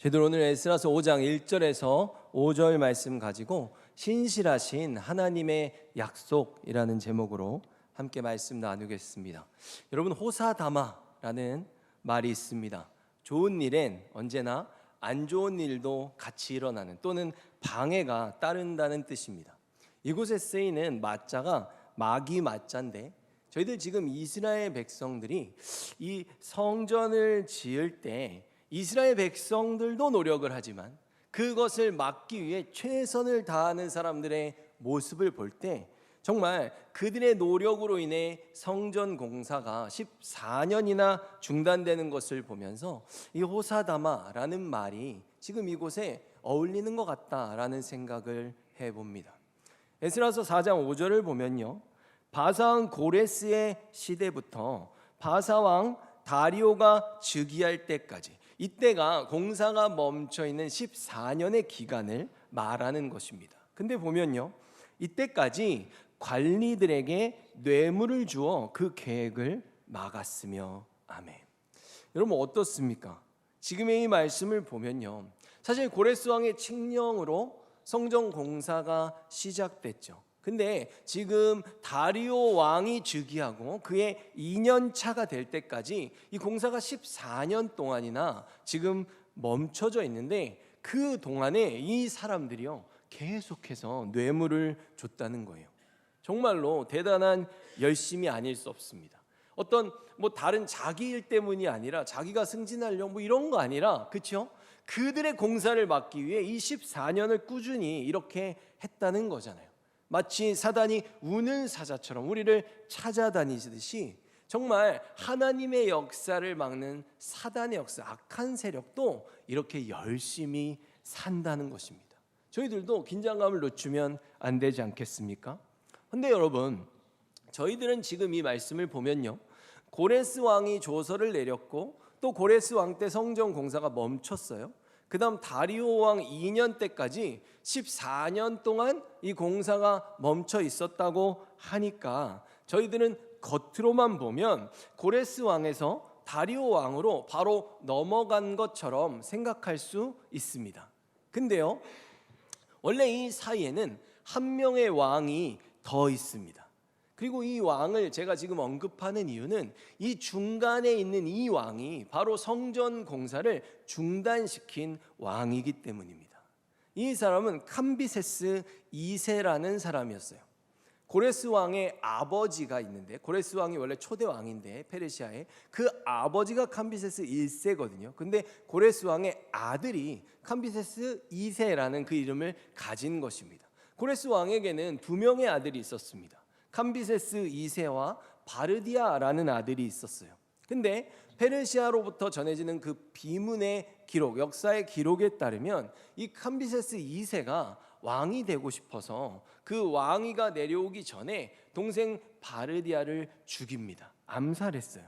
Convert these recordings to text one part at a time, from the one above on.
저희들 오늘 에스라서 5장 1절에서 5절 말씀 가지고 신실하신 하나님의 약속이라는 제목으로 함께 말씀 나누겠습니다. 여러분, 호사다마라는 말이 있습니다. 좋은 일엔 언제나 안 좋은 일도 같이 일어나는, 또는 방해가 따른다는 뜻입니다. 이곳에 쓰이는 마자가 마귀 마자인데, 저희들 지금 이스라엘 백성들이 이 성전을 지을 때 이스라엘 백성들도 노력을 하지만 그것을 막기 위해 최선을 다하는 사람들의 모습을 볼 때 정말 그들의 노력으로 인해 성전 공사가 14년이나 중단되는 것을 보면서 이 호사다마라는 말이 지금 이곳에 어울리는 것 같다라는 생각을 해봅니다. 에스라서 4장 5절을 보면요, 바사왕 고레스의 시대부터 바사왕 다리오가 즉위할 때까지, 이때가 공사가 멈춰 있는 14년의 기간을 말하는 것입니다. 근데 보면요, 이때까지 관리들에게 뇌물을 주어 그 계획을 막았으며, 아멘. 여러분 어떻습니까? 지금의 이 말씀을 보면요, 사실 고레스 왕의 칙령으로 성전 공사가 시작됐죠. 근데 지금 다리오 왕이 즉위하고 그의 2년 차가 될 때까지 이 공사가 14년 동안이나 지금 멈춰져 있는데, 그 동안에 이 사람들이요 계속해서 뇌물을 줬다는 거예요. 정말로 대단한 열심이 아닐 수 없습니다. 어떤 다른 자기 일 때문이 아니라, 자기가 승진하려고 이런 거 아니라, 그렇죠? 그들의 공사를 막기 위해 이 14년을 꾸준히 이렇게 했다는 거잖아요. 마치 사단이 우는 사자처럼 우리를 찾아다니듯이 정말 하나님의 역사를 막는 사단의 역사, 악한 세력도 이렇게 열심히 산다는 것입니다. 저희들도 긴장감을 늦추면 안 되지 않겠습니까? 근데 여러분, 저희들은 지금 이 말씀을 보면요, 고레스 왕이 조서를 내렸고 또 고레스 왕 때 성전 공사가 멈췄어요. 그 다음 다리오 왕 2년 때까지 14년 동안 이 공사가 멈춰 있었다고 하니까 저희들은 겉으로만 보면 고레스 왕에서 다리오 왕으로 바로 넘어간 것처럼 생각할 수 있습니다. 근데요, 원래 이 사이에는 한 명의 왕이 더 있습니다. 그리고 이 왕을 제가 지금 언급하는 이유는 이 중간에 있는 이 왕이 바로 성전 공사를 중단시킨 왕이기 때문입니다. 이 사람은 캄비세스 2세라는 사람이었어요. 고레스 왕의 아버지가 있는데, 고레스 왕이 원래 초대 왕인데 페르시아에, 그 아버지가 캄비세스 1세거든요. 근데 고레스 왕의 아들이 캄비세스 2세라는 그 이름을 가진 것입니다. 고레스 왕에게는 두 명의 아들이 있었습니다. 캄비세스 2세와 바르디아라는 아들이 있었어요. 근데 페르시아로부터 전해지는 그 비문의 기록, 역사의 기록에 따르면 이 캄비세스 2세가 왕이 되고 싶어서 그 왕위가 내려오기 전에 동생 바르디아를 죽입니다. 암살했어요.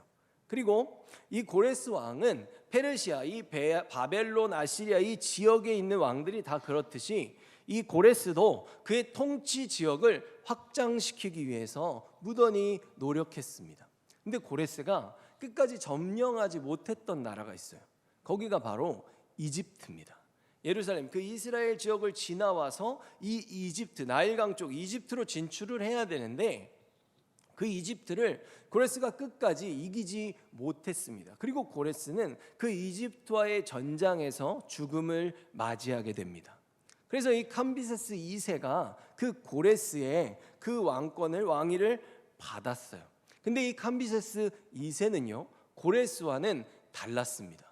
그리고 이 고레스 왕은 페르시아, 이 바벨론, 아시리아 이 지역에 있는 왕들이 다 그렇듯이 이 고레스도 그의 통치 지역을 확장시키기 위해서 무던히 노력했습니다. 근데 고레스가 끝까지 점령하지 못했던 나라가 있어요. 거기가 바로 이집트입니다. 예루살렘, 그 이스라엘 지역을 지나와서 이 이집트, 나일강 쪽 이집트로 진출을 해야 되는데, 그 이집트를 고레스가 끝까지 이기지 못했습니다. 그리고 고레스는 그 이집트와의 전장에서 죽음을 맞이하게 됩니다. 그래서 이 캄비세스 2세가 그 고레스의 그 왕위를 받았어요. 근데 이 캄비세스 2세는요, 고레스와는 달랐습니다.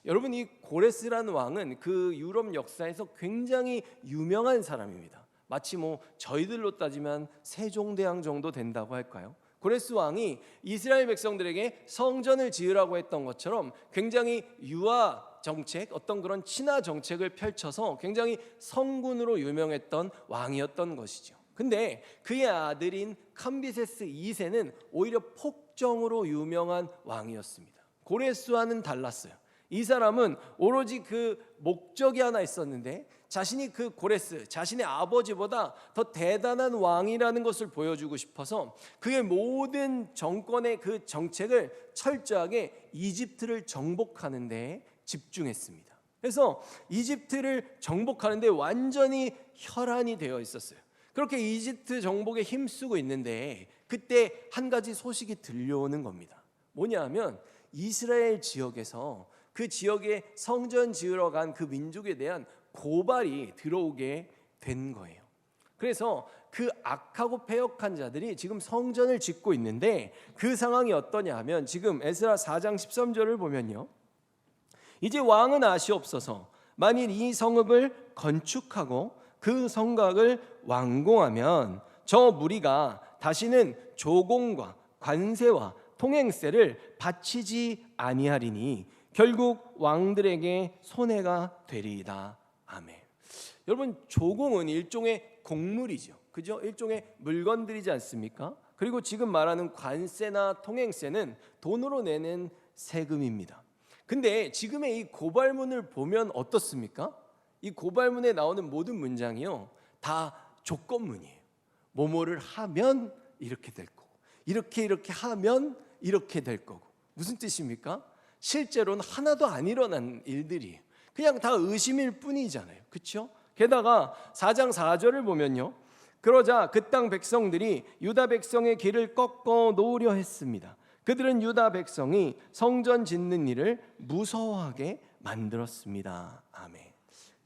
여러분, 이 고레스라는 왕은 그 유럽 역사에서 굉장히 유명한 사람입니다. 마치 저희들로 따지면 세종대왕 정도 된다고 할까요? 고레스 왕이 이스라엘 백성들에게 성전을 지으라고 했던 것처럼 굉장히 유아 정책, 어떤 그런 친화 정책을 펼쳐서 굉장히 성군으로 유명했던 왕이었던 것이죠. 근데 그의 아들인 캄비세스 2세는 오히려 폭정으로 유명한 왕이었습니다. 고레스와는 달랐어요. 이 사람은 오로지 그 목적이 하나 있었는데, 자신이 그 고레스, 자신의 아버지보다 더 대단한 왕이라는 것을 보여주고 싶어서 그의 모든 정권의 그 정책을 철저하게 이집트를 정복하는 데 집중했습니다. 그래서 이집트를 정복하는데 완전히 혈안이 되어 있었어요. 그렇게 이집트 정복에 힘쓰고 있는데 그때 한 가지 소식이 들려오는 겁니다. 뭐냐 하면 이스라엘 지역에서 그 지역에 성전 지으러 간 그 민족에 대한 고발이 들어오게 된 거예요. 그래서 그 악하고 패역한 자들이 지금 성전을 짓고 있는데 그 상황이 어떠냐 하면 지금 에스라 4장 13절을 보면요, 이제 왕은 아시옵소서. 만일 이 성읍을 건축하고 그 성곽을 완공하면 저 무리가 다시는 조공과 관세와 통행세를 바치지 아니하리니 결국 왕들에게 손해가 되리이다. 아멘. 여러분, 조공은 일종의 곡물이죠. 그죠? 일종의 물건들이지 않습니까? 그리고 지금 말하는 관세나 통행세는 돈으로 내는 세금입니다. 근데 지금의 이 고발문을 보면 어떻습니까? 이 고발문에 나오는 모든 문장이요, 다 조건문이에요. 뭐뭐를 하면 이렇게 될 거고, 이렇게 하면 이렇게 될 거고. 무슨 뜻입니까? 실제로는 하나도 안 일어난 일들이에요. 그냥 다 의심일 뿐이잖아요. 그렇죠? 게다가 4장 4절을 보면요, 그러자 그 땅 백성들이 유다 백성의 길을 꺾어 놓으려 했습니다. 그들은 유다 백성이 성전 짓는 일을 무서워하게 만들었습니다. 아멘.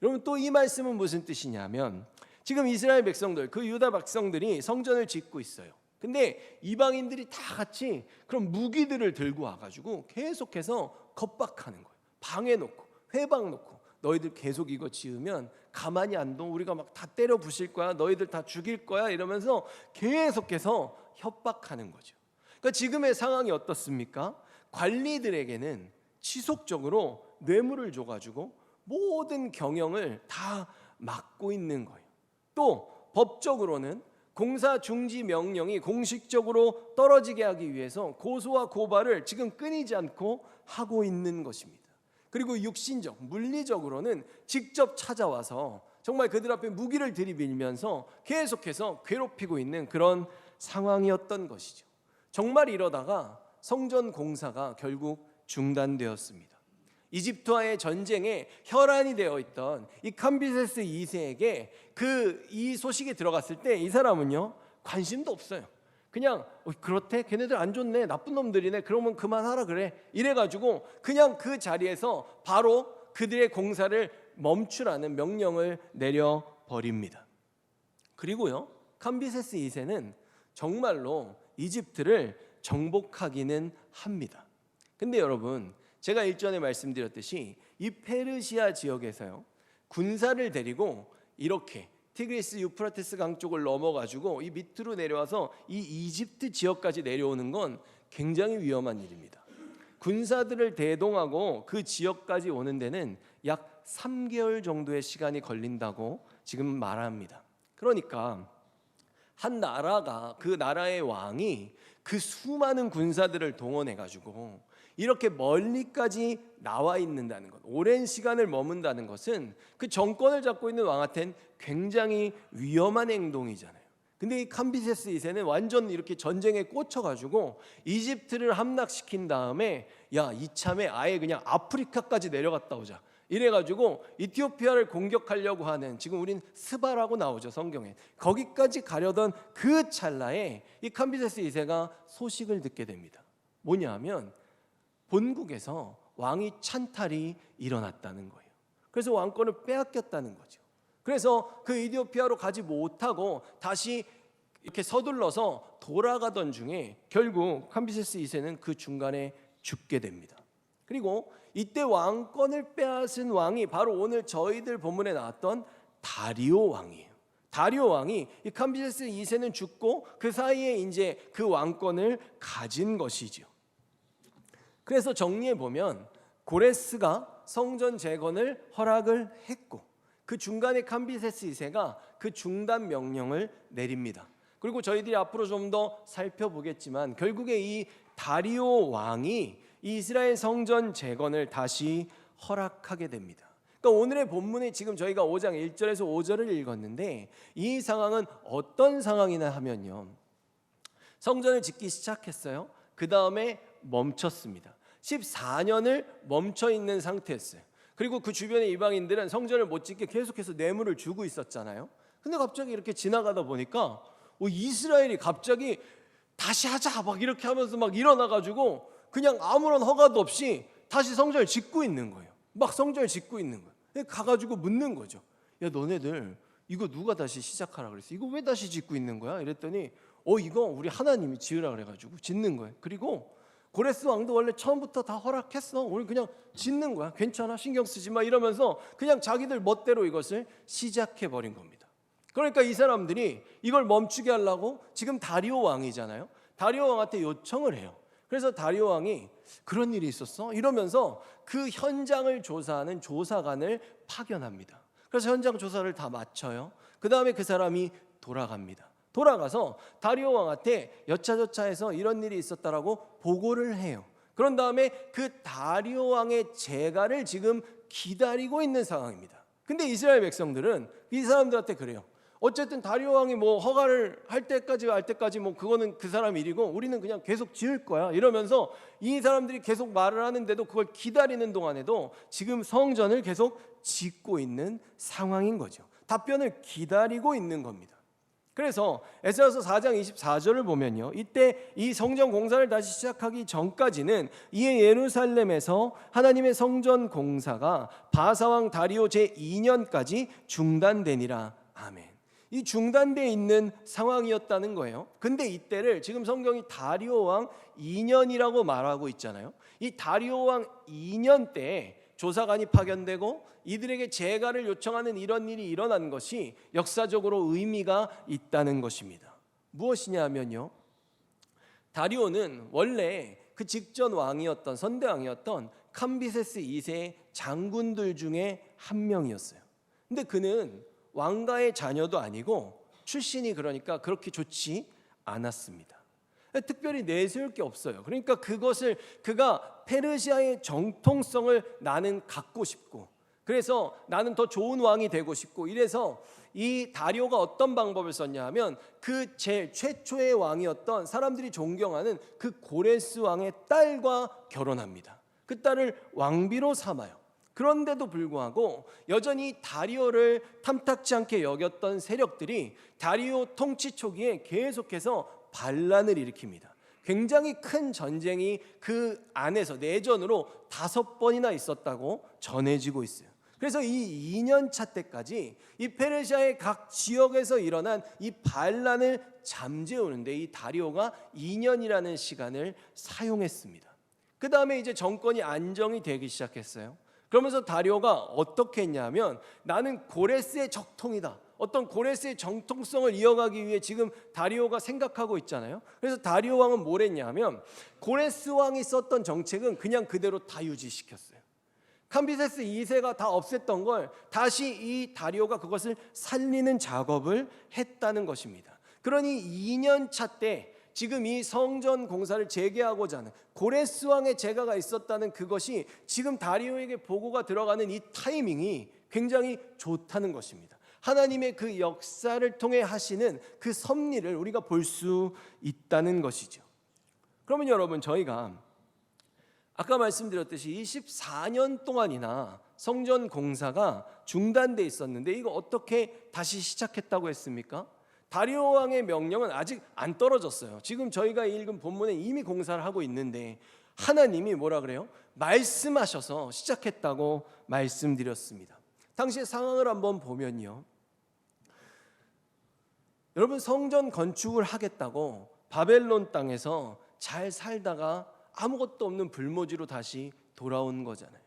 여러분, 또 이 말씀은 무슨 뜻이냐면 지금 이스라엘 백성들, 그 유다 백성들이 성전을 짓고 있어요. 근데 이방인들이 다 같이 그런 무기들을 들고 와가지고 계속해서 겁박하는 거예요. 방해 놓고 회방 놓고, 너희들 계속 이거 지으면 가만히 안 둬, 우리가 막 다 때려 부실 거야, 너희들 다 죽일 거야, 이러면서 계속해서 협박하는 거죠. 그러니까 지금의 상황이 어떻습니까? 관리들에게는 지속적으로 뇌물을 줘가지고 모든 경영을 다 막고 있는 거예요. 또 법적으로는 공사 중지 명령이 공식적으로 떨어지게 하기 위해서 고소와 고발을 지금 끊이지 않고 하고 있는 것입니다. 그리고 육신적, 물리적으로는 직접 찾아와서 정말 그들 앞에 무기를 들이밀면서 계속해서 괴롭히고 있는 그런 상황이었던 것이죠. 정말 이러다가 성전 공사가 결국 중단되었습니다. 이집트와의 전쟁에 혈안이 되어 있던 이 캄비세스 2세에게 이 소식이 들어갔을 때 이 사람은요, 관심도 없어요. 그냥 그렇대? 걔네들 안 좋네, 나쁜 놈들이네, 그러면 그만하라 그래, 이래가지고 그냥 그 자리에서 바로 그들의 공사를 멈추라는 명령을 내려버립니다. 그리고요, 캄비세스 2세는 정말로 이집트를 정복하기는 합니다. 근데 여러분, 제가 일전에 말씀드렸듯이 이 페르시아 지역에서요, 군사를 데리고 이렇게 티그리스 유프라테스 강 쪽을 넘어가지고 이 밑으로 내려와서 이 이집트 지역까지 내려오는 건 굉장히 위험한 일입니다. 군사들을 대동하고 그 지역까지 오는 데는 약 3개월 정도의 시간이 걸린다고 지금 말합니다. 그러니까 한 나라가, 그 나라의 왕이 그 수많은 군사들을 동원해 가지고 이렇게 멀리까지 나와 있는다는 것, 오랜 시간을 머문다는 것은 그 정권을 잡고 있는 왕한테는 굉장히 위험한 행동이잖아요. 근데 이 캄비세스 2세는 완전 이렇게 전쟁에 꽂혀가지고 이집트를 함락시킨 다음에, 야, 이참에 아예 그냥 아프리카까지 내려갔다 오자, 이래가지고 이티오피아를 공격하려고 하는, 지금 우린 스바라고 나오죠 성경에, 거기까지 가려던 그 찰나에 이 캄비세스 2세가 소식을 듣게 됩니다. 뭐냐 하면 본국에서 왕이 찬탈이 일어났다는 거예요. 그래서 왕권을 빼앗겼다는 거죠. 그래서 그 이티오피아로 가지 못하고 다시 이렇게 서둘러서 돌아가던 중에 결국 캄비세스 2세는 그 중간에 죽게 됩니다. 그리고 이때 왕권을 빼앗은 왕이 바로 오늘 저희들 본문에 나왔던 다리오 왕이에요. 다리오 왕이 이 캄비세스 2세는 죽고 그 사이에 이제 그 왕권을 가진 것이죠. 그래서 정리해 보면 고레스가 성전 재건을 허락을 했고 그 중간에 캄비세스 2세가 그 중단 명령을 내립니다. 그리고 저희들이 앞으로 좀 더 살펴보겠지만 결국에 이 다리오 왕이 이스라엘 성전 재건을 다시 허락하게 됩니다. 그러니까 오늘의 본문에 지금 저희가 5장 1절에서 5절을 읽었는데 이 상황은 어떤 상황이나 하면요, 성전을 짓기 시작했어요. 그 다음에 멈췄습니다. 14년을 멈춰 있는 상태였어요. 그리고 그 주변의 이방인들은 성전을 못 짓게 계속해서 뇌물을 주고 있었잖아요. 근데 갑자기 이렇게 지나가다 보니까 이스라엘이 갑자기 다시 하자 막 이렇게 하면서 막 일어나가지고 그냥 아무런 허가도 없이 다시 성전을 짓고 있는 거예요. 막 성전을 짓고 있는 거예요. 가가지고 묻는 거죠. 야, 너네들 이거 누가 다시 시작하라 그랬어? 이거 왜 다시 짓고 있는 거야? 이랬더니 이거 우리 하나님이 지으라 그래가지고 짓는 거예요. 그리고 고레스 왕도 원래 처음부터 다 허락했어. 우리 그냥 짓는 거야. 괜찮아, 신경 쓰지 마 이러면서 그냥 자기들 멋대로 이것을 시작해 버린 겁니다. 그러니까 이 사람들이 이걸 멈추게 하려고 지금 다리오 왕이잖아요. 다리오 왕한테 요청을 해요. 그래서 다리오 왕이 그런 일이 있었어? 이러면서 그 현장을 조사하는 조사관을 파견합니다. 그래서 현장 조사를 다 마쳐요. 그 다음에 그 사람이 돌아갑니다. 돌아가서 다리오 왕한테 여차저차해서 이런 일이 있었다라고 보고를 해요. 그런 다음에 그 다리오 왕의 재가를 지금 기다리고 있는 상황입니다. 근데 이스라엘 백성들은 이 사람들한테 그래요. 어쨌든 다리오 왕이 허가를 할 때까지 그거는 그 사람 일이고 우리는 그냥 계속 지을 거야 이러면서 이 사람들이 계속 말을 하는데도 그걸 기다리는 동안에도 지금 성전을 계속 짓고 있는 상황인 거죠. 답변을 기다리고 있는 겁니다. 그래서 에스라서 4장 24절을 보면요, 이때 이 성전 공사를 다시 시작하기 전까지는 이 예루살렘에서 하나님의 성전 공사가 바사왕 다리오 제2년까지 중단되니라. 아멘. 이 중단되어 있는 상황이었다는 거예요. 근데 이때를 지금 성경이 다리오 왕 2년이라고 말하고 있잖아요. 이 다리오 왕 2년 때 조사관이 파견되고 이들에게 재가를 요청하는 이런 일이 일어난 것이 역사적으로 의미가 있다는 것입니다. 무엇이냐면요, 다리오는 원래 그 직전 왕이었던 선대왕이었던 캄비세스 2세의 장군들 중에 한 명이었어요. 근데 그는 왕가의 자녀도 아니고 출신이 그러니까 그렇게 좋지 않았습니다. 특별히 내세울 게 없어요. 그러니까 그것을 그가 페르시아의 정통성을 나는 갖고 싶고, 그래서 나는 더 좋은 왕이 되고 싶고, 이래서 이 다리오가 어떤 방법을 썼냐 하면 그 제일 최초의 왕이었던 사람들이 존경하는 그 고레스 왕의 딸과 결혼합니다. 그 딸을 왕비로 삼아요. 그런데도 불구하고 여전히 다리오를 탐탁지 않게 여겼던 세력들이 다리오 통치 초기에 계속해서 반란을 일으킵니다. 굉장히 큰 전쟁이 그 안에서 내전으로 5번이나 있었다고 전해지고 있어요. 그래서 이 2년 차 때까지 이 페르시아의 각 지역에서 일어난 이 반란을 잠재우는데 이 다리오가 2년이라는 시간을 사용했습니다. 그 다음에 이제 정권이 안정이 되기 시작했어요. 그러면서 다리오가 어떻게 했냐면 나는 고레스의 적통이다. 어떤 고레스의 정통성을 이어가기 위해 지금 다리오가 생각하고 있잖아요. 그래서 다리오 왕은 뭘 했냐면 고레스 왕이 썼던 정책은 그냥 그대로 다 유지시켰어요. 캄비세스 2세가 다 없앴던 걸 다시 이 다리오가 그것을 살리는 작업을 했다는 것입니다. 그러니 2년 차 때 지금 이 성전 공사를 재개하고자 하는 고레스 왕의 재가가 있었다는 그것이 지금 다리오에게 보고가 들어가는 이 타이밍이 굉장히 좋다는 것입니다. 하나님의 그 역사를 통해 하시는 그 섭리를 우리가 볼 수 있다는 것이죠. 그러면 여러분, 저희가 아까 말씀드렸듯이 24년 동안이나 성전 공사가 중단돼 있었는데 이거 어떻게 다시 시작했다고 했습니까? 다리오 왕의 명령은 아직 안 떨어졌어요. 지금 저희가 읽은 본문에 이미 공사를 하고 있는데 하나님이 뭐라 그래요? 말씀하셔서 시작했다고 말씀드렸습니다. 당시의 상황을 한번 보면요, 여러분, 성전 건축을 하겠다고 바벨론 땅에서 잘 살다가 아무것도 없는 불모지로 다시 돌아온 거잖아요.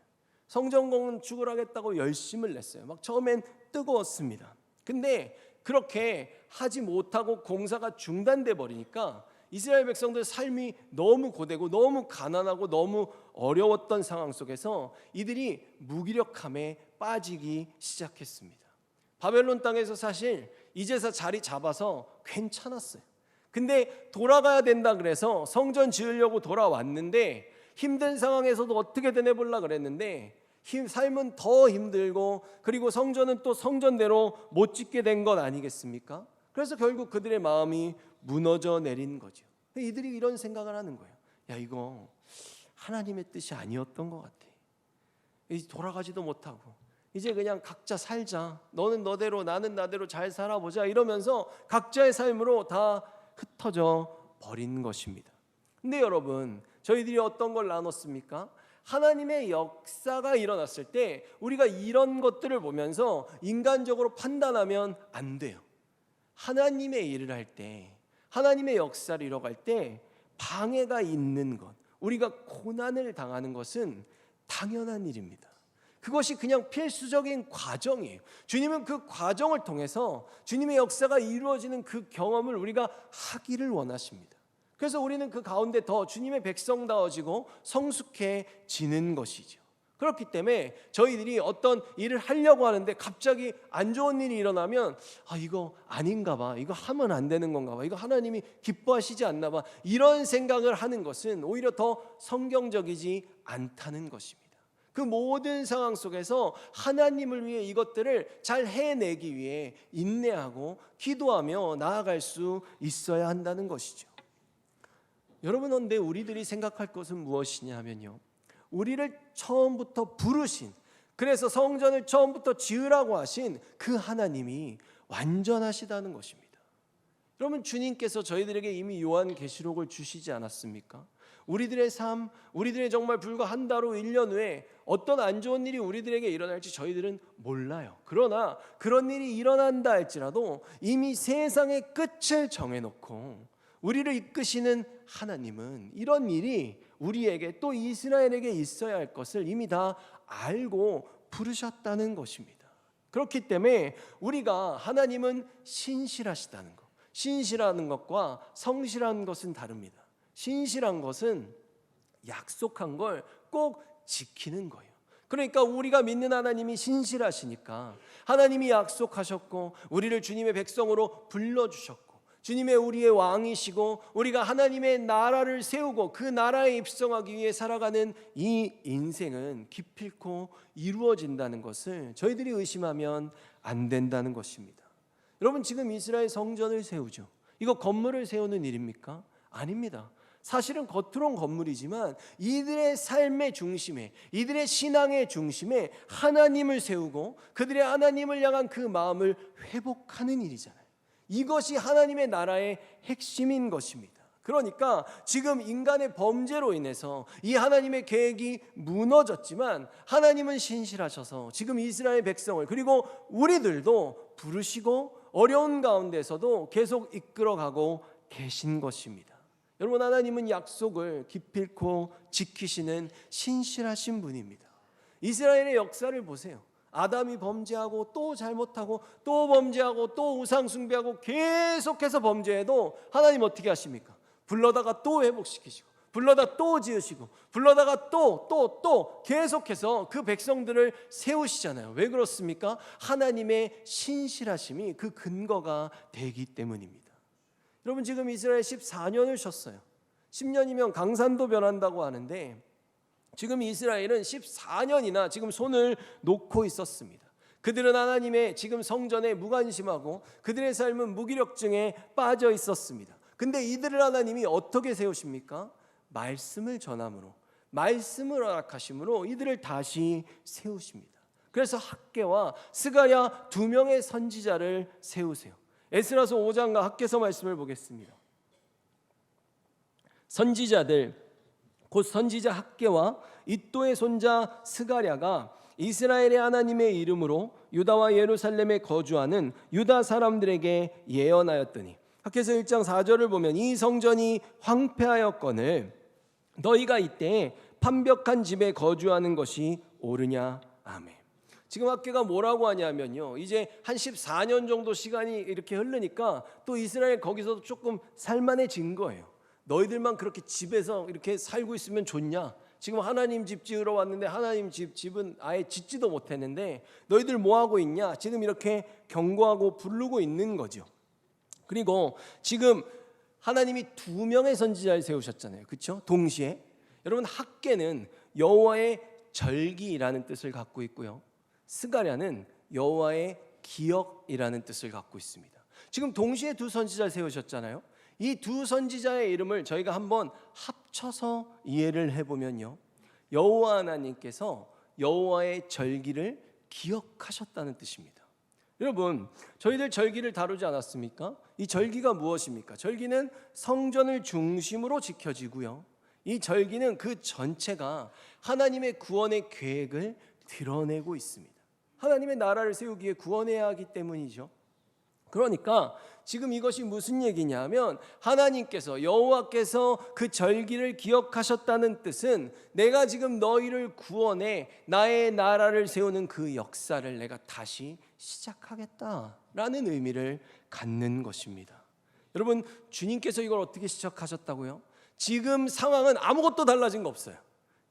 성전 건축을 하겠다고 열심을 냈어요. 막 처음엔 뜨거웠습니다. 근데 그렇게 하지 못하고 공사가 중단돼 버리니까 이스라엘 백성들 삶이 너무 고되고 너무 가난하고 너무 어려웠던 상황 속에서 이들이 무기력함에 빠지기 시작했습니다. 바벨론 땅에서 사실 이제서 자리 잡아서 괜찮았어요. 근데 돌아가야 된다 그래서 성전 지으려고 돌아왔는데 힘든 상황에서도 어떻게든 해보려고 그랬는데 삶은 더 힘들고 그리고 성전은 또 성전대로 못 짓게 된 것 아니겠습니까? 그래서 결국 그들의 마음이 무너져 내린 거죠. 이들이 이런 생각을 하는 거예요. 야, 이거 하나님의 뜻이 아니었던 것 같아. 이제 돌아가지도 못하고 이제 그냥 각자 살자, 너는 너대로 나는 나대로 잘 살아보자 이러면서 각자의 삶으로 다 흩어져 버린 것입니다. 근데 여러분, 저희들이 어떤 걸 나눴습니까? 하나님의 역사가 일어났을 때 우리가 이런 것들을 보면서 인간적으로 판단하면 안 돼요. 하나님의 일을 할 때, 하나님의 역사를 이뤄갈 때 방해가 있는 것, 우리가 고난을 당하는 것은 당연한 일입니다. 그것이 그냥 필수적인 과정이에요. 주님은 그 과정을 통해서 주님의 역사가 이루어지는 그 경험을 우리가 하기를 원하십니다. 그래서 우리는 그 가운데 더 주님의 백성다워지고 성숙해지는 것이죠. 그렇기 때문에 저희들이 어떤 일을 하려고 하는데 갑자기 안 좋은 일이 일어나면 이거 아닌가 봐, 이거 하면 안 되는 건가 봐, 이거 하나님이 기뻐하시지 않나 봐, 이런 생각을 하는 것은 오히려 더 성경적이지 않다는 것입니다. 그 모든 상황 속에서 하나님을 위해 이것들을 잘 해내기 위해 인내하고 기도하며 나아갈 수 있어야 한다는 것이죠. 여러분, 그런데 우리들이 생각할 것은 무엇이냐 하면요, 우리를 처음부터 부르신, 그래서 성전을 처음부터 지으라고 하신 그 하나님이 완전하시다는 것입니다. 여러분, 주님께서 저희들에게 이미 요한계시록을 주시지 않았습니까? 우리들의 삶, 우리들의 정말 불과 한 달 후, 1년 후에 어떤 안 좋은 일이 우리들에게 일어날지 저희들은 몰라요. 그러나 그런 일이 일어난다 할지라도 이미 세상의 끝을 정해놓고 우리를 이끄시는 하나님은 이런 일이 우리에게, 또 이스라엘에게 있어야 할 것을 이미 다 알고 부르셨다는 것입니다. 그렇기 때문에 우리가 하나님은 신실하시다는 것, 신실하는 것과 성실한 것은 다릅니다. 신실한 것은 약속한 걸 꼭 지키는 거예요. 그러니까 우리가 믿는 하나님이 신실하시니까 하나님이 약속하셨고 우리를 주님의 백성으로 불러주셨고 주님의 우리의 왕이시고 우리가 하나님의 나라를 세우고 그 나라에 입성하기 위해 살아가는 이 인생은 기필코 이루어진다는 것을 저희들이 의심하면 안 된다는 것입니다. 여러분, 지금 이스라엘 성전을 세우죠. 이거 건물을 세우는 일입니까? 아닙니다. 사실은 겉으론 건물이지만 이들의 삶의 중심에, 이들의 신앙의 중심에 하나님을 세우고 그들의 하나님을 향한 그 마음을 회복하는 일이잖아요. 이것이 하나님의 나라의 핵심인 것입니다. 그러니까 지금 인간의 범죄로 인해서 이 하나님의 계획이 무너졌지만 하나님은 신실하셔서 지금 이스라엘 백성을, 그리고 우리들도 부르시고 어려운 가운데서도 계속 이끌어가고 계신 것입니다. 여러분, 하나님은 약속을 기필코 지키시는 신실하신 분입니다. 이스라엘의 역사를 보세요. 아담이 범죄하고 또 잘못하고 또 범죄하고 또 우상 숭배하고 계속해서 범죄해도 하나님 어떻게 하십니까? 불러다가 또 회복시키시고 불러다 또 지으시고 불러다가 또 계속해서 그 백성들을 세우시잖아요. 왜 그렇습니까? 하나님의 신실하심이 그 근거가 되기 때문입니다. 여러분, 지금 이스라엘 14년을 쉬었어요. 10년이면 강산도 변한다고 하는데 지금 이스라엘은 14년이나 지금 손을 놓고 있었습니다. 그들은 하나님의 지금 성전에 무관심하고 그들의 삶은 무기력증에 빠져 있었습니다. 근데 이들을 하나님이 어떻게 세우십니까? 말씀을 전함으로, 말씀을 허락하심으로 이들을 다시 세우십니다. 그래서 학개와 스가랴 2명의 선지자를 세우세요. 에스라서 5장과 학개서 말씀을 보겠습니다. 선지자들, 곧 선지자 학개와 이또의 손자 스가랴가 이스라엘의 하나님의 이름으로 유다와 예루살렘에 거주하는 유다 사람들에게 예언하였더니, 학개서 1장 4절을 보면 이 성전이 황폐하였거늘 너희가 이때 판벽한 집에 거주하는 것이 옳으냐. 아멘. 지금 학개가 뭐라고 하냐면요, 이제 한 14년 정도 시간이 이렇게 흐르니까 또 이스라엘 거기서도 조금 살만해진 거예요. 너희들만 그렇게 집에서 이렇게 살고 있으면 좋냐? 지금 하나님 집 지으러 왔는데 하나님 집은 아예 짓지도 못했는데 너희들 뭐 하고 있냐? 지금 이렇게 경고하고 부르고 있는 거죠. 그리고 지금 하나님이 2명의 선지자를 세우셨잖아요. 그렇죠? 동시에. 여러분, 학개는 여호와의 절기라는 뜻을 갖고 있고요, 스가랴는 여호와의 기억이라는 뜻을 갖고 있습니다. 지금 동시에 2 선지자를 세우셨잖아요. 이 2 선지자의 이름을 저희가 한번 합쳐서 이해를 해보면요, 여호와 하나님께서 여호와의 절기를 기억하셨다는 뜻입니다. 여러분, 저희들 절기를 다루지 않았습니까? 이 절기가 무엇입니까? 절기는 성전을 중심으로 지켜지고요, 이 절기는 그 전체가 하나님의 구원의 계획을 드러내고 있습니다. 하나님의 나라를 세우기에 구원해야 하기 때문이죠. 그러니까 지금 이것이 무슨 얘기냐면, 하나님께서, 여호와께서 그 절기를 기억하셨다는 뜻은 내가 지금 너희를 구원해 나의 나라를 세우는 그 역사를 내가 다시 시작하겠다라는 의미를 갖는 것입니다. 여러분, 주님께서 이걸 어떻게 시작하셨다고요? 지금 상황은 아무것도 달라진 거 없어요.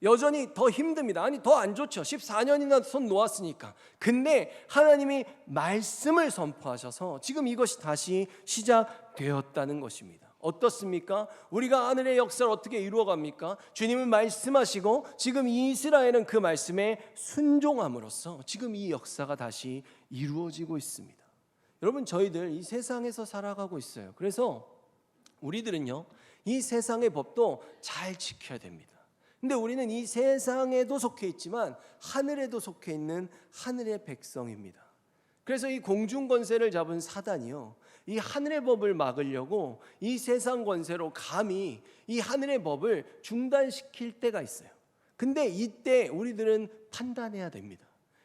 여전히 더 힘듭니다. 아니, 더 안 좋죠. 14년이나 손 놓았으니까. 근데 하나님이 말씀을 선포하셔서 지금 이것이 다시 시작되었다는 것입니다. 어떻습니까? 우리가 하늘의 역사를 어떻게 이루어갑니까? 주님은 말씀하시고 지금 이스라엘은 그 말씀에 순종함으로써 지금 이 역사가 다시 이루어지고 있습니다. 여러분, 저희들 이 세상에서 살아가고 있어요. 그래서 우리들은요, 이 세상의 법도 잘 지켜야 됩니다. 근데 우리는 이 세상에도 속해 있지만 하늘에도 속해 있는 하늘의 백성입니다. 그래서 이 공중 권세를 잡은 사단이요, 이 하늘의 법을 막으려고 이 세상 권세로 감히 이 하늘의 법을 중단시킬 때가 있어요. 근데 이때 우리들은 판단해야 됩니다.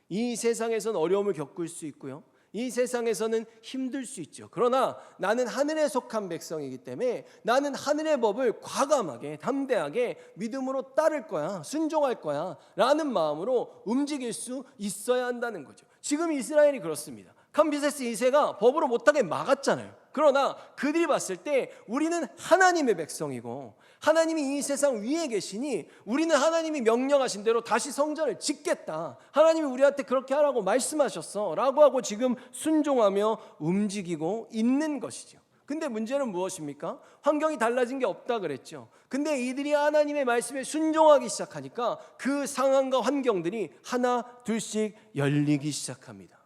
이 세상에서는 어려움을 겪을 수 있고요, 이 세상에서는 힘들 수 있죠. 그러나 나는 하늘에 속한 백성이기 때문에 나는 하늘의 법을 과감하게, 담대하게 믿음으로 따를 거야, 순종할 거야 라는 마음으로 움직일 수 있어야 한다는 거죠. 지금 이스라엘이 그렇습니다. 캄비세스 2세가 법으로 못하게 막았잖아요. 그러나 그들이 봤을 때 우리는 하나님의 백성이고 하나님이 이 세상 위에 계시니 우리는 하나님이 명령하신 대로 다시 성전을 짓겠다, 하나님이 우리한테 그렇게 하라고 말씀하셨어 라고 하고 지금 순종하며 움직이고 있는 것이죠. 근데 문제는 무엇입니까? 환경이 달라진 게 없다 그랬죠. 근데 이들이 하나님의 말씀에 순종하기 시작하니까 그 상황과 환경들이 하나 둘씩 열리기 시작합니다.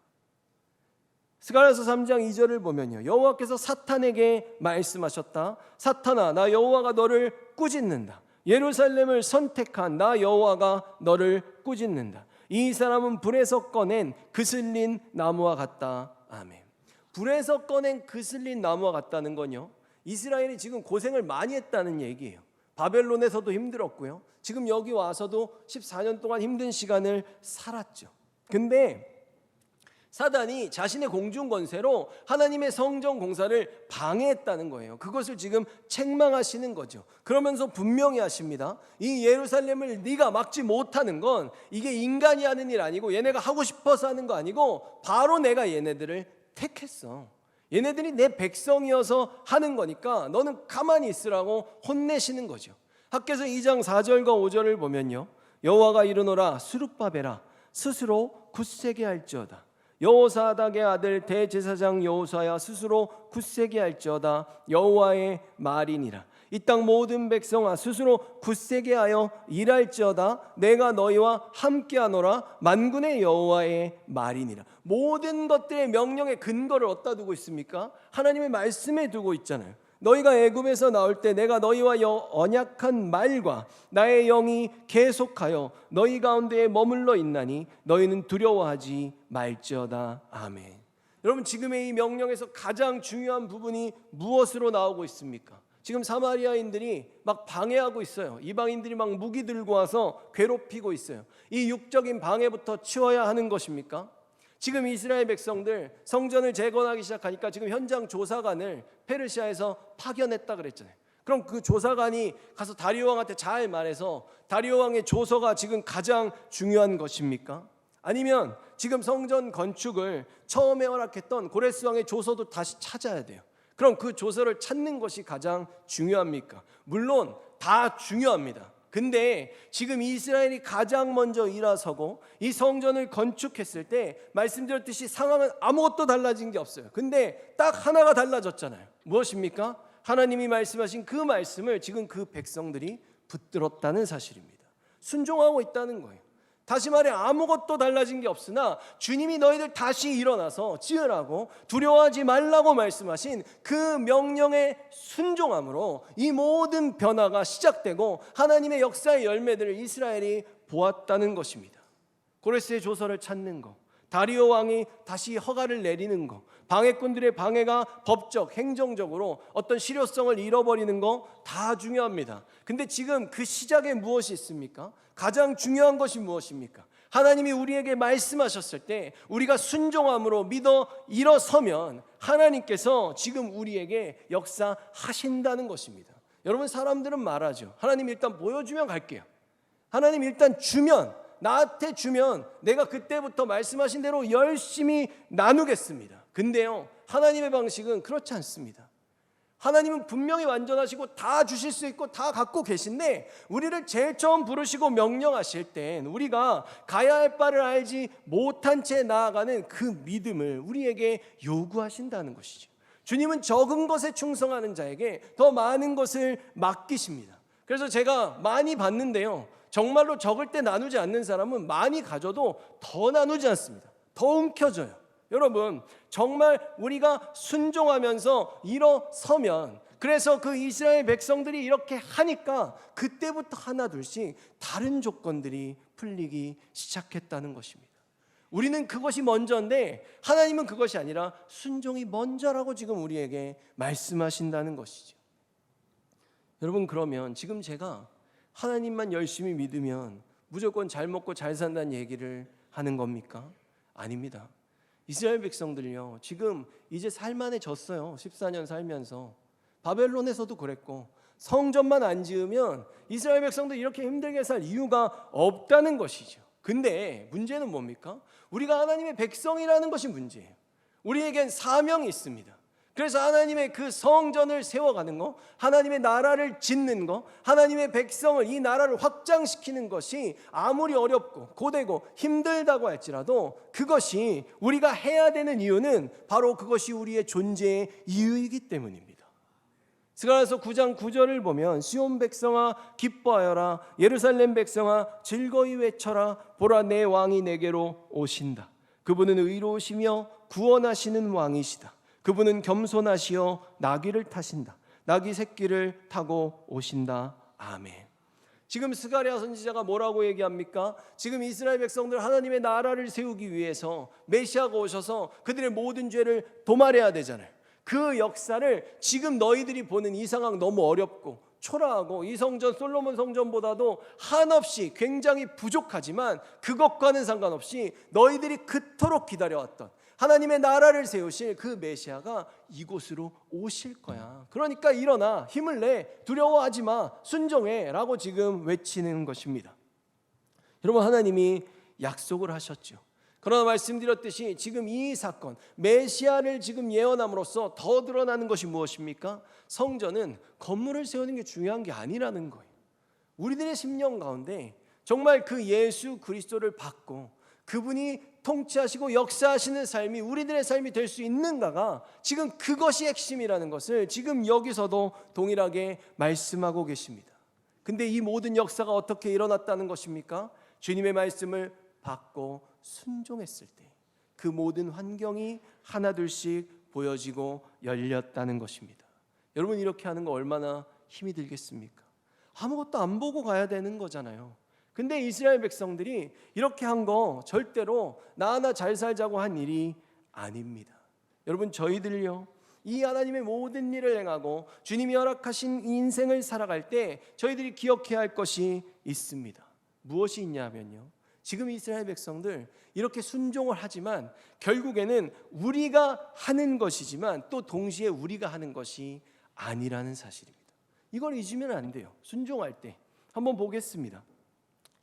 스가랴서 3장 2절을 보면요, 여호와께서 사탄에게 말씀하셨다. 사탄아, 나 여호와가 너를 꾸짖는다. 예루살렘을 선택한 나 여호와가 너를 꾸짖는다. 이 사람은 불에서 꺼낸 그슬린 나무와 같다. 아멘. 불에서 꺼낸 그슬린 나무와 같다는 건요, 이스라엘이 지금 고생을 많이 했다는 얘기예요. 바벨론에서도 힘들었고요, 지금 여기 와서도 14년 동안 힘든 시간을 살았죠. 근데 사단이 자신의 공중 권세로 하나님의 성전 공사를 방해했다는 거예요. 그것을 지금 책망하시는 거죠. 그러면서 분명히 하십니다. 이 예루살렘을 네가 막지 못하는 건 이게 인간이 하는 일 아니고 얘네가 하고 싶어서 하는 거 아니고 바로 내가 얘네들을 택했어. 얘네들이 내 백성이어서 하는 거니까 너는 가만히 있으라고 혼내시는 거죠. 학개서 2장 4절과 5절을 보면요, 여호와가 이르노라 스룹바벨아 스스로 굳세게 할지어다. 여호사닥의 아들 대제사장 여호사야 스스로 굳세게 할지어다. 여호와의 말이니라. 이 땅 모든 백성아 스스로 굳세게 하여 일할지어다. 내가 너희와 함께하노라. 만군의 여호와의 말이니라. 모든 것들의 명령의 근거를 어디다 두고 있습니까? 하나님의 말씀에 두고 있잖아요. 너희가 애굽에서 나올 때 내가 너희와 언약한 말과 나의 영이 계속하여 너희 가운데에 머물러 있나니 너희는 두려워하지 말지어다. 아멘. 여러분, 지금의 이 명령에서 가장 중요한 부분이 무엇으로 나오고 있습니까? 지금 사마리아인들이 막 방해하고 있어요. 이방인들이 막 무기 들고 와서 괴롭히고 있어요. 이 육적인 방해부터 치워야 하는 것입니까? 지금 이스라엘 백성들 성전을 재건하기 시작하니까 지금 현장 조사관을 페르시아에서 파견했다 그랬잖아요. 그럼 그 조사관이 가서 다리오 왕한테 잘 말해서 다리오 왕의 조서가 지금 가장 중요한 것입니까? 아니면 지금 성전 건축을 처음에 허락했던 고레스 왕의 조서도 다시 찾아야 돼요. 그럼 그 조서를 찾는 것이 가장 중요합니까? 물론 다 중요합니다. 근데 지금 이스라엘이 가장 먼저 일어서고 이 성전을 건축했을 때 말씀드렸듯이 상황은 아무것도 달라진 게 없어요. 근데 딱 하나가 달라졌잖아요. 무엇입니까? 하나님이 말씀하신 그 말씀을 지금 그 백성들이 붙들었다는 사실입니다. 순종하고 있다는 거예요. 다시 말해 아무것도 달라진 게 없으나 주님이 너희들 다시 일어나서 지으라고, 두려워하지 말라고 말씀하신 그 명령에 순종함으로 이 모든 변화가 시작되고 하나님의 역사의 열매들을 이스라엘이 보았다는 것입니다. 고레스의 조서를 찾는 거, 다리오 왕이 다시 허가를 내리는 거, 방해꾼들의 방해가 법적, 행정적으로 어떤 실효성을 잃어버리는 거 다 중요합니다. 근데 지금 그 시작에 무엇이 있습니까? 가장 중요한 것이 무엇입니까? 하나님이 우리에게 말씀하셨을 때 우리가 순종함으로 믿어 일어서면 하나님께서 지금 우리에게 역사하신다는 것입니다. 여러분, 사람들은 말하죠. 하나님 일단 보여주면 갈게요. 하나님 일단 주면, 나한테 주면 내가 그때부터 말씀하신 대로 열심히 나누겠습니다. 근데요, 하나님의 방식은 그렇지 않습니다. 하나님은 분명히 완전하시고 다 주실 수 있고 다 갖고 계신데, 우리를 제일 처음 부르시고 명령하실 땐 우리가 가야 할 바를 알지 못한 채 나아가는 그 믿음을 우리에게 요구하신다는 것이죠. 주님은 적은 것에 충성하는 자에게 더 많은 것을 맡기십니다. 그래서 제가 많이 받는데요, 정말로 적을 때 나누지 않는 사람은 많이 가져도 더 나누지 않습니다. 더 움켜져요. 여러분, 정말 우리가 순종하면서 일어서면, 그래서 그 이스라엘 백성들이 이렇게 하니까 그때부터 하나 둘씩 다른 조건들이 풀리기 시작했다는 것입니다. 우리는 그것이 먼저인데 하나님은 그것이 아니라 순종이 먼저라고 지금 우리에게 말씀하신다는 것이죠. 여러분, 그러면 지금 제가 하나님만 열심히 믿으면 무조건 잘 먹고 잘 산다는 얘기를 하는 겁니까? 아닙니다. 이스라엘 백성들요, 지금 이제 살만해졌어요. 14년 살면서. 바벨론에서도 그랬고, 성전만 안 지으면 이스라엘 백성들 이렇게 힘들게 살 이유가 없다는 것이죠. 근데 문제는 뭡니까? 우리가 하나님의 백성이라는 것이 문제예요. 우리에겐 사명이 있습니다. 그래서 하나님의 그 성전을 세워가는 거, 하나님의 나라를 짓는 거, 하나님의 백성을, 이 나라를 확장시키는 것이 아무리 어렵고 고되고 힘들다고 할지라도 그것이 우리가 해야 되는 이유는 바로 그것이 우리의 존재의 이유이기 때문입니다. 스가랴서 9장 9절을 보면, 시온 백성아 기뻐하여라, 예루살렘 백성아 즐거이 외쳐라, 보라 내 왕이 내게로 오신다. 그분은 의로우시며 구원하시는 왕이시다. 그분은 겸손하시어 나귀를 타신다. 나귀 새끼를 타고 오신다. 아멘. 지금 스가랴 선지자가 뭐라고 얘기합니까? 지금 이스라엘 백성들 하나님의 나라를 세우기 위해서 메시아가 오셔서 그들의 모든 죄를 도말해야 되잖아요. 그 역사를 지금 너희들이 보는 이 상황 너무 어렵고 초라하고, 이 성전 솔로몬 성전보다도 한없이 굉장히 부족하지만 그것과는 상관없이 너희들이 그토록 기다려왔던 하나님의 나라를 세우실 그 메시아가 이곳으로 오실 거야. 그러니까 일어나, 힘을 내, 두려워하지 마, 순종해 라고 지금 외치는 것입니다. 여러분, 하나님이 약속을 하셨죠. 그러나 말씀드렸듯이 지금 이 사건, 메시아를 지금 예언함으로써 더 드러나는 것이 무엇입니까? 성전은 건물을 세우는 게 중요한 게 아니라는 거예요. 우리들의 심령 가운데 정말 그 예수 그리스도를 받고 그분이 통치하시고 역사하시는 삶이 우리들의 삶이 될 수 있는가가 지금 그것이 핵심이라는 것을 지금 여기서도 동일하게 말씀하고 계십니다. 근데 이 모든 역사가 어떻게 일어났다는 것입니까? 주님의 말씀을 받고 순종했을 때 그 모든 환경이 하나둘씩 보여지고 열렸다는 것입니다. 여러분, 이렇게 하는 거 얼마나 힘이 들겠습니까? 아무것도 안 보고 가야 되는 거잖아요. 근데 이스라엘 백성들이 이렇게 한 거 절대로 나 하나 잘 살자고 한 일이 아닙니다. 여러분, 저희들요, 이 하나님의 모든 일을 행하고 주님이 허락하신 인생을 살아갈 때 저희들이 기억해야 할 것이 있습니다. 무엇이 있냐면요, 지금 이스라엘 백성들 이렇게 순종을 하지만 결국에는 우리가 하는 것이지만 또 동시에 우리가 하는 것이 아니라는 사실입니다. 이걸 잊으면 안 돼요. 순종할 때 한번 보겠습니다.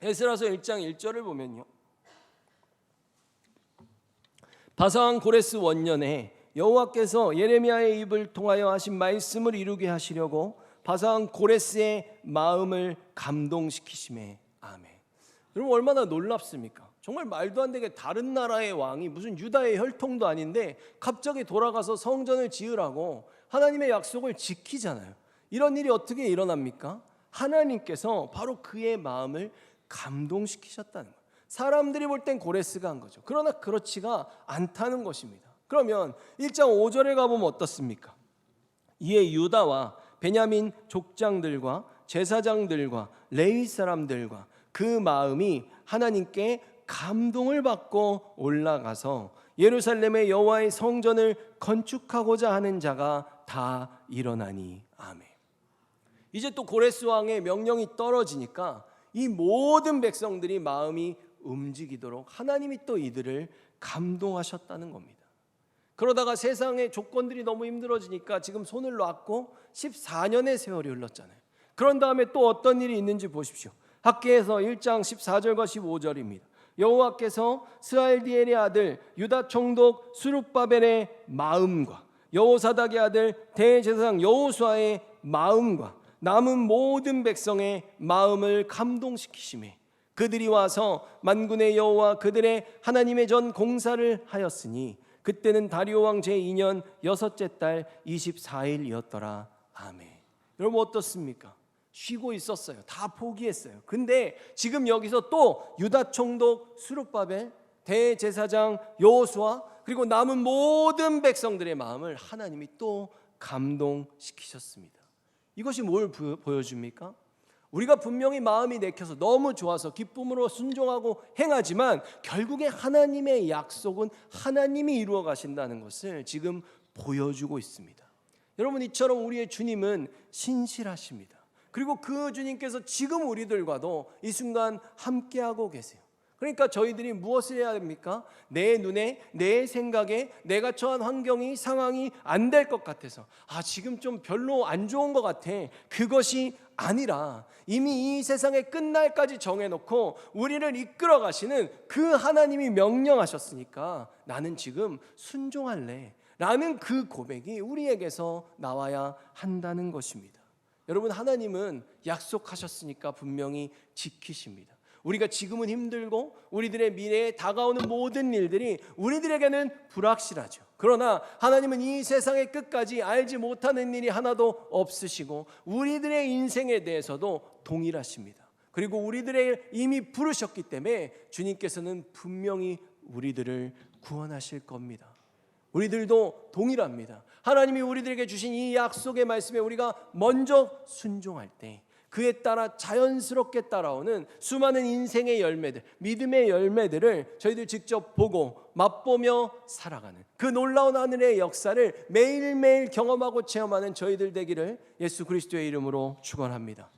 에스라서 1장 1절을 보면요, 바사왕 고레스 원년에 여호와께서 예레미야의 입을 통하여 하신 말씀을 이루게 하시려고 바사왕 고레스의 마음을 감동시키심에. 아멘. 여러분, 얼마나 놀랍습니까? 정말 말도 안 되게 다른 나라의 왕이, 무슨 유다의 혈통도 아닌데 갑자기 돌아가서 성전을 지으라고 하나님의 약속을 지키잖아요. 이런 일이 어떻게 일어납니까? 하나님께서 바로 그의 마음을 감동시키셨다는 거예요. 사람들이 볼 땐 고레스가 한 거죠. 그러나 그렇지가 않다는 것입니다. 그러면 1장 5절에 가보면 어떻습니까? 이에 유다와 베냐민 족장들과 제사장들과 레위 사람들과 그 마음이 하나님께 감동을 받고 올라가서 예루살렘의 여호와의 성전을 건축하고자 하는 자가 다 일어나니. 아멘. 이제 또 고레스 왕의 명령이 떨어지니까 이 모든 백성들이 마음이 움직이도록 하나님이 또 이들을 감동하셨다는 겁니다. 그러다가 세상의 조건들이 너무 힘들어지니까 지금 손을 놨고 14년의 세월이 흘렀잖아요. 그런 다음에 또 어떤 일이 있는지 보십시오. 학개에서 1장 14절과 15절입니다. 여호와께서 스알디엘의 아들 유다 총독 스룹바벨의 마음과 여호사닥의 아들 대제사장 여호수아의 마음과 남은 모든 백성의 마음을 감동시키시매 그들이 와서 만군의 여호와 그들의 하나님의 전 공사를 하였으니 그때는 다리오 왕 제2년 여섯째 달 24일이었더라. 아멘. 여러분 어떻습니까? 쉬고 있었어요. 다 포기했어요. 근데 지금 여기서 또 유다 총독 스룹바벨, 대제사장 여호수아 그리고 남은 모든 백성들의 마음을 하나님이 또 감동시키셨습니다. 이것이 뭘 보여줍니까? 우리가 분명히 마음이 내켜서 너무 좋아서 기쁨으로 순종하고 행하지만 결국에 하나님의 약속은 하나님이 이루어 가신다는 것을 지금 보여주고 있습니다. 여러분 이처럼 우리의 주님은 신실하십니다. 그리고 그 주님께서 지금 우리들과도 이 순간 함께하고 계세요. 그러니까 저희들이 무엇을 해야 됩니까? 내 눈에, 내 생각에 내가 처한 환경이, 상황이 안 될 것 같아서 지금 좀 별로 안 좋은 것 같아. 그것이 아니라 이미 이 세상의 끝날까지 정해놓고 우리를 이끌어 가시는 그 하나님이 명령하셨으니까 나는 지금 순종할래 라는 그 고백이 우리에게서 나와야 한다는 것입니다. 여러분 하나님은 약속하셨으니까 분명히 지키십니다. 우리가 지금은 힘들고 우리들의 미래에 다가오는 모든 일들이 우리들에게는 불확실하죠. 그러나 하나님은 이 세상의 끝까지 알지 못하는 일이 하나도 없으시고 우리들의 인생에 대해서도 동일하십니다. 그리고 우리들을 이미 부르셨기 때문에 주님께서는 분명히 우리들을 구원하실 겁니다. 우리들도 동일합니다. 하나님이 우리들에게 주신 이 약속의 말씀에 우리가 먼저 순종할 때 그에 따라 자연스럽게 따라오는 수많은 인생의 열매들, 믿음의 열매들을 저희들 직접 보고 맛보며 살아가는 그 놀라운 하늘의 역사를 매일매일 경험하고 체험하는 저희들 되기를 예수 그리스도의 이름으로 축원합니다.